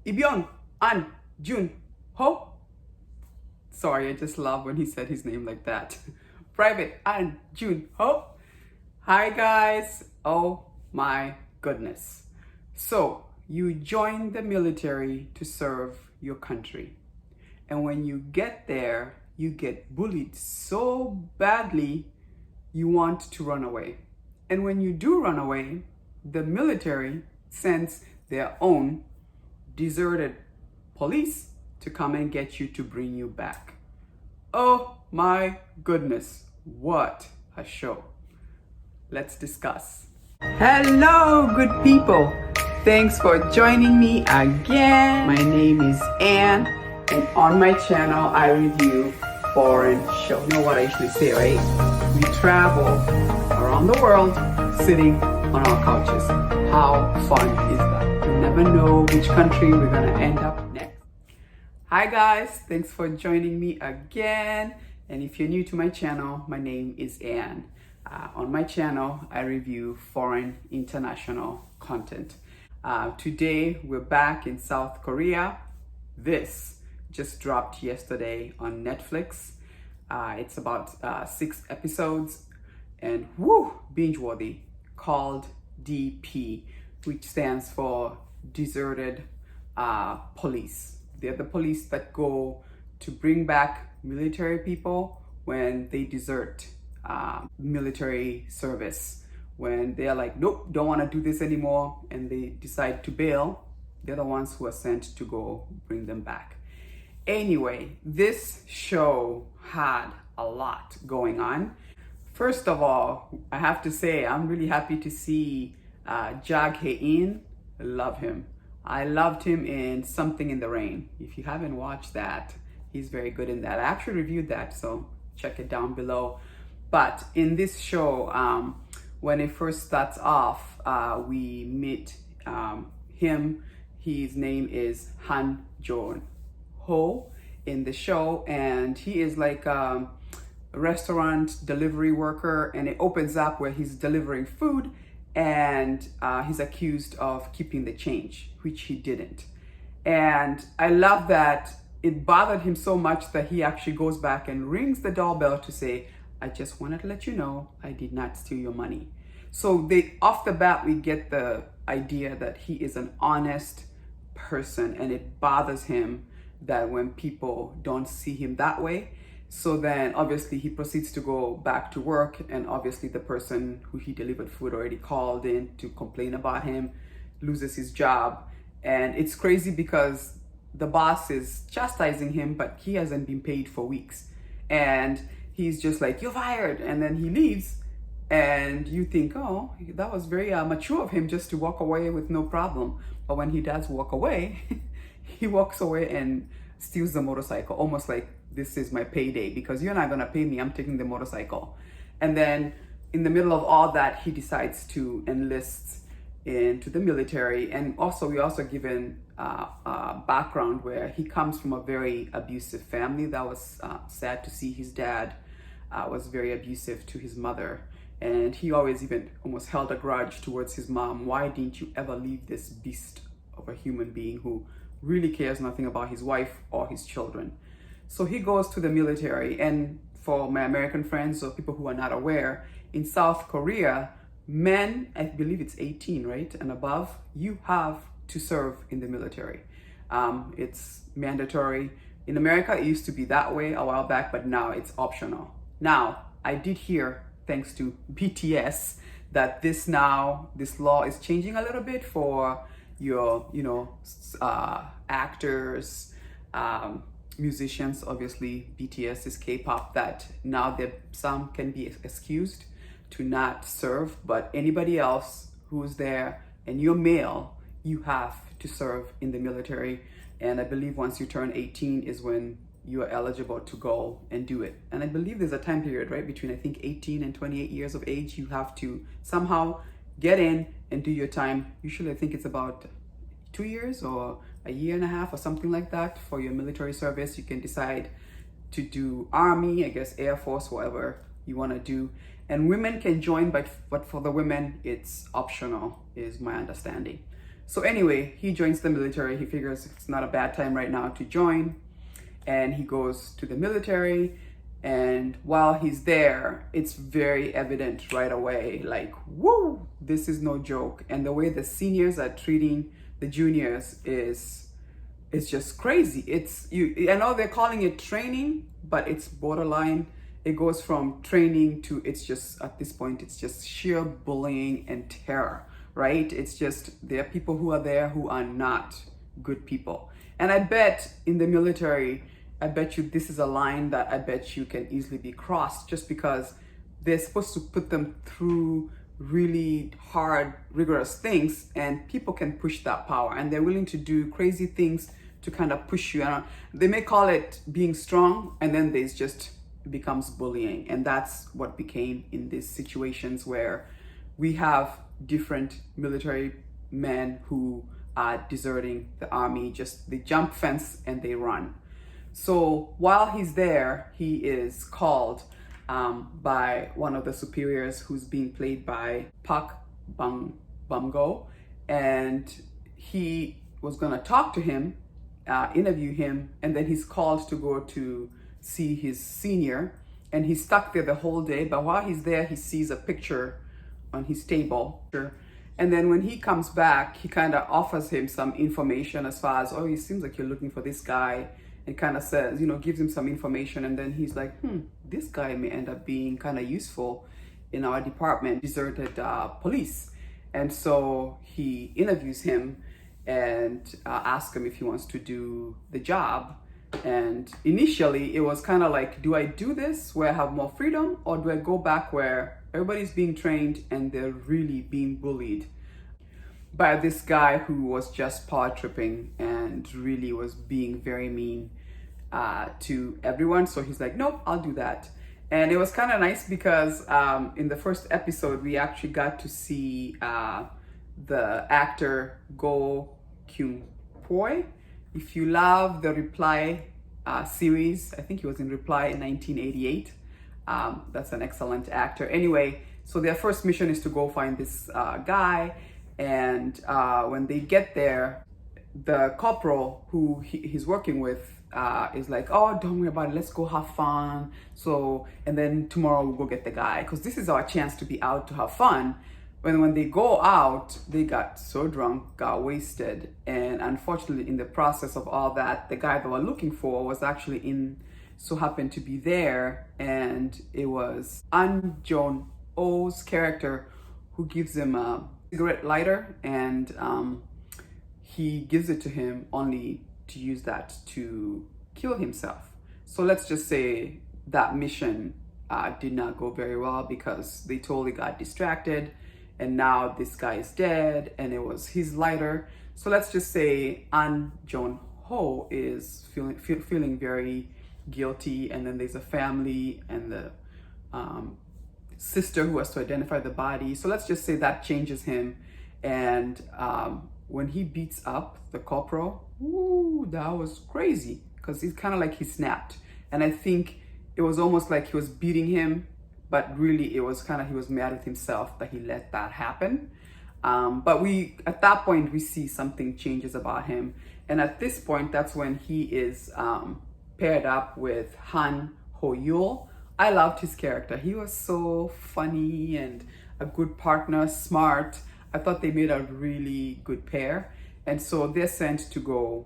Ibyon, An, Jun, Ho. Sorry, I just love when he said his name like that. Private An, Jun, Ho. Hi guys. Oh my goodness. So, you join the military to serve your country. And when you get there, you get bullied so badly you want to run away. And when you do run away, the military sends their own deserted police to come and get you to bring you back. Oh my goodness, what a show. Let's discuss. Hello, good people. Thanks for joining me again. My name is Anne, and on my channel, I review foreign shows. You know what I usually say, right? We travel around the world sitting on our couches. How fun is that? You never know which country we're going to end up next. Hi guys, thanks for joining me again. And if you're new to my channel, my name is Anne. On my channel, I review foreign international content. Today, we're back in South Korea. This just dropped yesterday on Netflix. It's about 6 episodes and binge-worthy, called DP, which stands for Deserted Police. They're the police that go to bring back military people when they desert military service. When they're like, nope, don't want to do this anymore, and they decide to bail, they're the ones who are sent to go bring them back. Anyway, this show had a lot going on. First of all, I have to say, I'm really happy to see Jung-hee. Love him. I loved him in Something in the Rain. If you haven't watched that, he's very good in that. I actually reviewed that, so check it down below. But in this show, when it first starts off, we meet him. His name is Han Jun-ho in the show, and he is like a restaurant delivery worker, and it opens up where he's delivering food, and he's accused of keeping the change, which he didn't. And I love that it bothered him so much that he actually goes back and rings the doorbell to say, I just wanted to let you know I did not steal your money. So off the bat, we get the idea that he is an honest person, and it bothers him that when people don't see him that way. So then obviously he proceeds to go back to work, and obviously the person who he delivered food already called in to complain about him, loses his job. And it's crazy because the boss is chastising him, but he hasn't been paid for weeks. And he's just like, you're fired. And then he leaves. And you think, oh, that was very mature of him just to walk away with no problem. But when he does walk away, he walks away and steals the motorcycle, almost like, this is my payday because you're not going to pay me. I'm taking the motorcycle. And then in the middle of all that, he decides to enlist into the military. And also, we also given a background where he comes from a very abusive family. That was sad to see. His dad was very abusive to his mother. And he always even almost held a grudge towards his mom. Why didn't you ever leave this beast of a human being who really cares nothing about his wife or his children? So he goes to the military. And for my American friends or people who are not aware, in South Korea, men, I believe it's 18, right, and above, you have to serve in the military. It's mandatory. In America, it used to be that way a while back, but now it's optional. Now, I did hear, thanks to BTS, that this law is changing a little bit for your, actors, musicians. Obviously BTS is K-pop, that now some can be excused to not serve, but anybody else who's there and you're male, you have to serve in the military. And I believe once you turn 18 is when you are eligible to go and do it. And I believe there's a time period, right, between I think 18 and 28 years of age, you have to somehow get in and do your time. Usually I think it's about 2 years or a year and a half or something like that for your military service. You can decide to do Army, I guess Air Force, whatever you want to do. And women can join, but for the women, it's optional, is my understanding. So anyway, he joins the military. He figures it's not a bad time right now to join, and he goes to the military. And while he's there, it's very evident right away, like, woo, this is no joke. And the way the seniors are treating the juniors is just crazy. I know they're calling it training, but it's borderline. It goes from training to, it's just, at this point, it's just sheer bullying and terror, right? It's just, there are people who are there who are not good people. And I bet in the military, I bet you this is a line that I bet you can easily be crossed, just because they're supposed to put them through really hard, rigorous things, and people can push that power, and they're willing to do crazy things to kind of push you. They may call it being strong, and then there's just becomes bullying. And that's what became in these situations where we have different military men who are deserting the army. Just they jump fence and they run. So while he's there, he is called by one of the superiors, who's being played by Park Bum-go, and he was going to talk to him, interview him, and then he's called to go to see his senior, and he's stuck there the whole day. But while he's there, he sees a picture on his table, and then when he comes back, he kind of offers him some information as far as, oh, it seems like you're looking for this guy. It kind of says, gives him some information, and then he's like, this guy may end up being kind of useful in our department, deserted police. And so he interviews him and asks him if he wants to do the job. And initially it was kind of like, do I do this where I have more freedom, or do I go back where everybody's being trained and they're really being bullied by this guy who was just power tripping and really was being very mean to everyone? So he's like, nope, I'll do that. And it was kind of nice because in the first episode, we actually got to see the actor Go-kyun. If you love the Reply series, I think he was in Reply in 1988. That's an excellent actor. Anyway, so their first mission is to go find this guy. And when they get there, the corporal who he's working with is like, oh, don't worry about it, let's go have fun. So, and then tomorrow we'll go get the guy, because this is our chance to be out to have fun. When they go out, they got so drunk, got wasted. And unfortunately, in the process of all that, the guy they were looking for was actually so happened to be there. And it was An Jun-ho's character who gives him a cigarette lighter, and he gives it to him only to use that to kill himself. So let's just say that mission did not go very well, because they totally got distracted, and now this guy is dead and it was his lighter. So let's just say An Jun-ho is feeling very guilty, and then there's a family and the sister who has to identify the body. So let's just say that changes him. And when he beats up the corporal, ooh, that was crazy, because he's kind of like he snapped. And I think it was almost like he was beating him, but really it was kind of, he was mad with himself that he let that happen. But at that point, we see something changes about him. And at this point, that's when he is paired up with Han Ho-yul. I loved his character. He was so funny and a good partner, smart. I thought they made a really good pair. And so they're sent to go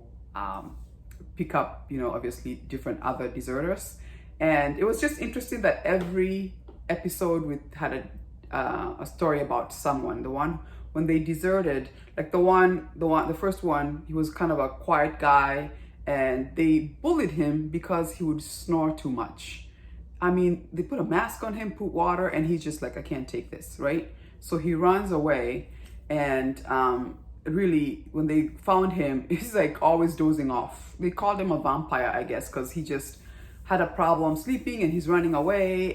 pick up, obviously different other deserters. And it was just interesting that every episode had a story about someone. The one when they deserted, like the first one, he was kind of a quiet guy, and they bullied him because he would snore too much. I mean, they put a mask on him, put water, and he's just like, I can't take this, right? So he runs away, and really, when they found him, he's like always dozing off. They called him a vampire, I guess, because he just had a problem sleeping and he's running away.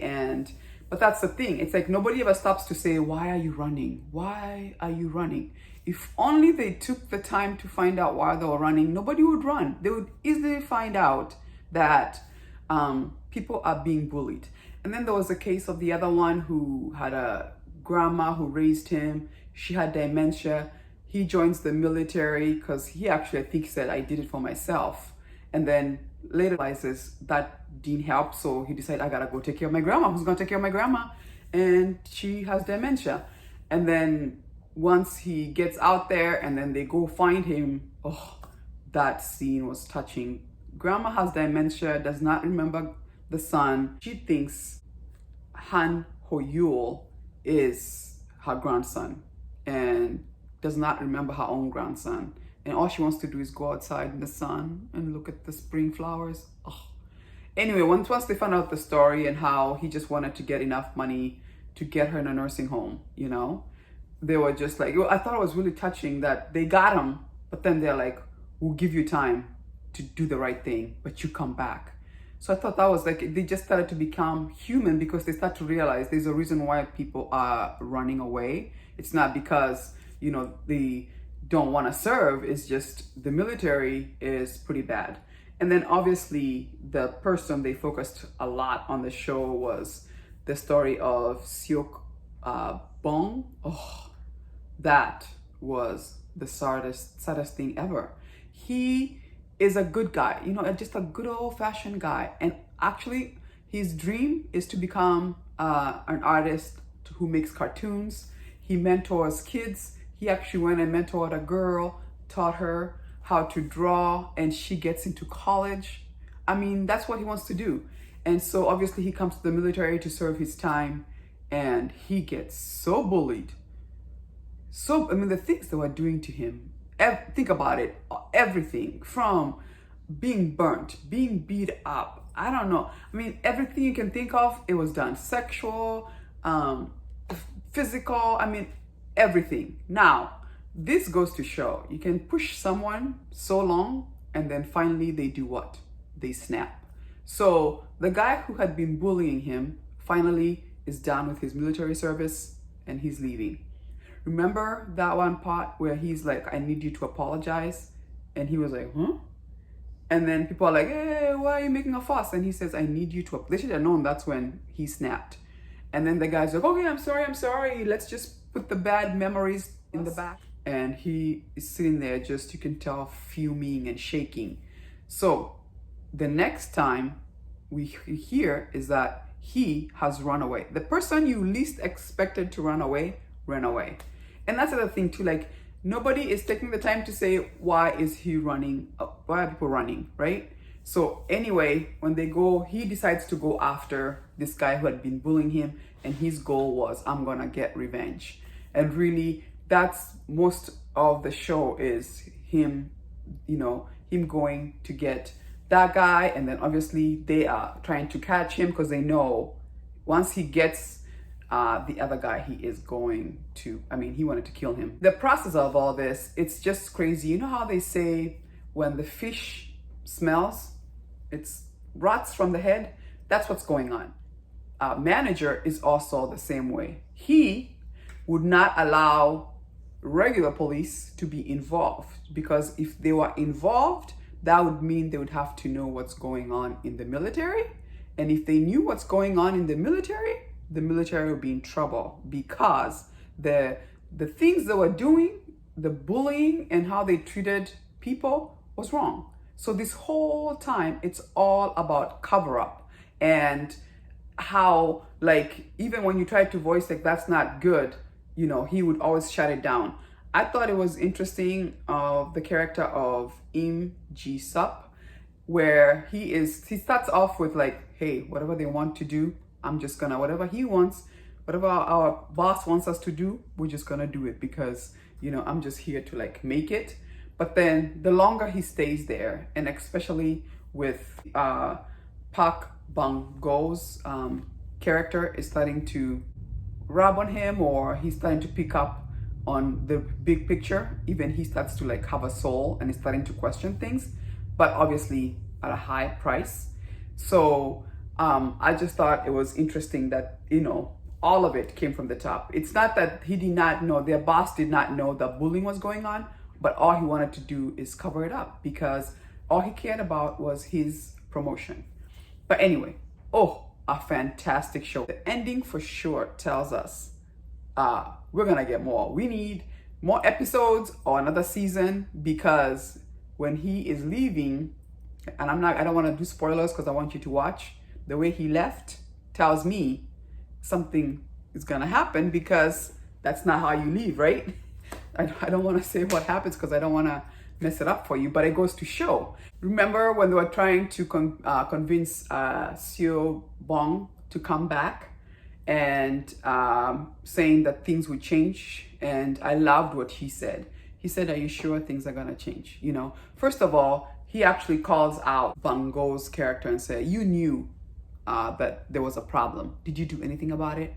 But that's the thing. It's like nobody ever stops to say, why are you running? Why are you running? If only they took the time to find out why they were running, nobody would run. They would easily find out that people are being bullied. And then there was a case of the other one who had a grandma who raised him. She had dementia. he joins the military because he actually, I think he said, I did it for myself. And then later realizes that didn't help. So he decided, I gotta go take care of my grandma. Who's gonna take care of my grandma? And she has dementia. And then once he gets out there and then they go find him, oh, that scene was touching. Grandma has dementia, does not remember the son. She thinks Han Ho-yul is her grandson and does not remember her own grandson. And all she wants to do is go outside in the sun and look at the spring flowers. Oh. Anyway, once they found out the story and how he just wanted to get enough money to get her in a nursing home, you know, they were just like, I thought it was really touching that they got him, but then they're like, we'll give you time to do the right thing, but you come back. So I thought that was like, they just started to become human because they start to realize there's a reason why people are running away. It's not because, you know, they don't want to serve. It's just the military is pretty bad. And then obviously the person they focused a lot on the show was the story of Suk-bong. Oh, that was the saddest thing ever. He is a good guy, you know, just a good old-fashioned guy. And actually, his dream is to become an artist who makes cartoons. He mentors kids. He actually went and mentored a girl, taught her how to draw, and she gets into college. I mean, that's what he wants to do. And so obviously he comes to the military to serve his time, and he gets so bullied. So, I mean, the things they were doing to him, think about it, everything from being burnt, being beat up, I don't know. I mean, everything you can think of, it was done. Sexual, physical, I mean, everything. Now, this goes to show you can push someone so long and then finally they do what? They snap. So the guy who had been bullying him finally is done with his military service and he's leaving. Remember that one part where he's like, I need you to apologize? And he was like, huh? And then people are like, hey, why are you making a fuss? And he says, I need you to, they should have known that's when he snapped. And then the guy's like, okay, I'm sorry. Let's just put the bad memories in the back. And he is sitting there just, you can tell, fuming and shaking. So the next time we hear is that he has run away. The person you least expected to run away, ran away. And that's the other thing too, like nobody is taking the time to say, why is he running? Why are people running, right? So anyway, when they go, he decides to go after this guy who had been bullying him. And his goal was, I'm gonna get revenge. And really, that's most of the show is him, you know, him going to get that guy. And then obviously they are trying to catch him because they know once he gets the other guy, he is going to, I mean, he wanted to kill him. The process of all this, it's just crazy. You know how they say when the fish smells, it's rots from the head? That's what's going on. Manager is also the same way. He would not allow regular police to be involved because if they were involved, that would mean they would have to know what's going on in the military. And if they knew what's going on in the military would be in trouble because the things they were doing, the bullying and how they treated people was wrong. So this whole time, it's all about cover up and how, like, even when you try to voice like that's not good, you know, he would always shut it down. I thought it was interesting of the character of Im Ji-sup, where he starts off with like, hey, whatever they want to do, I'm just gonna, whatever he wants, whatever our boss wants us to do, we're just gonna do it because, you know, I'm just here to like make it. But then the longer he stays there, and especially with Park Bang-go's character is starting to rub on him, or he's starting to pick up on the big picture, even he starts to like have a soul and is starting to question things, but obviously at a high price. So I just thought it was interesting that, you know, all of it came from the top. It's not that he did not know, their boss did not know that bullying was going on, but all he wanted to do is cover it up because all he cared about was his promotion. But anyway, a fantastic show. The ending for sure tells us we're gonna get more. We need more episodes or another season, because when he is leaving, and I don't want to do spoilers because I want you to watch, the way he left tells me something is gonna happen, because that's not how you leave, right? I don't want to say what happens because I don't want to mess it up for you, but it goes to show. Remember when they were trying to convince Seo-bong to come back, and saying that things would change? And I loved what he said. He said, "Are you sure things are gonna change?" You know, first of all, he actually calls out Van Gogh's character and said, "You knew that there was a problem. Did you do anything about it?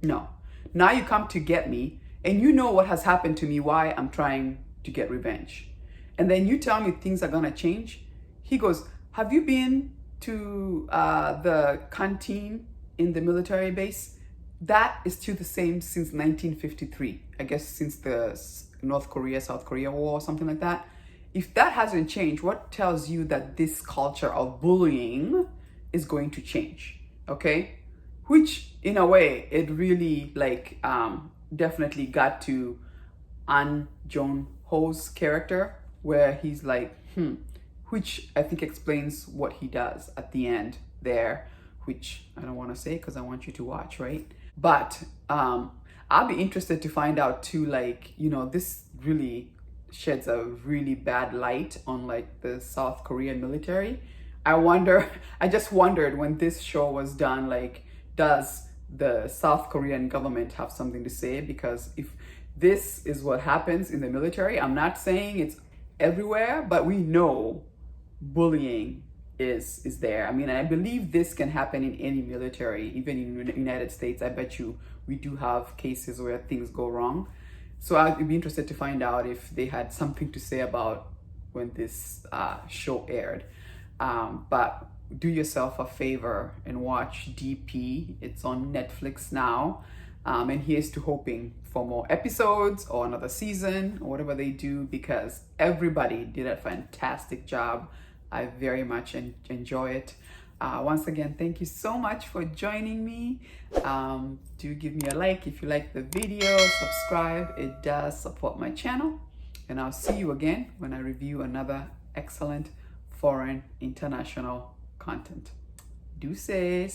No. Now you come to get me, and you know what has happened to me, why I'm trying to get revenge. And then you tell me things are gonna change?" He goes, "Have you been to the canteen in the military base? That is still the same since 1953. I guess since the North Korea, South Korea war or something like that. If that hasn't changed, what tells you that this culture of bullying is going to change?" Okay? Which, in a way, it really definitely got to An Jung-ho's character, where he's like, which I think explains what he does at the end there, which I don't want to say because I want you to watch, right? But I'll be interested to find out too, this really sheds a really bad light on the South Korean military. I just wondered when this show was done, does the South Korean government have something to say? Because if this is what happens in the military, I'm not saying it's everywhere, but we know bullying is there. I mean, I believe this can happen in any military, even in the United States. I bet you we do have cases where things go wrong. So I'd be interested to find out if they had something to say about when this show aired. But do yourself a favor and watch DP. It's on Netflix now. And here's to hoping for more episodes or another season or whatever they do, because everybody did a fantastic job. I very much enjoy it. Once again, thank you so much for joining me. Do give me a like if you like the video, subscribe. It does support my channel. And I'll see you again when I review another excellent foreign international content. Deuces.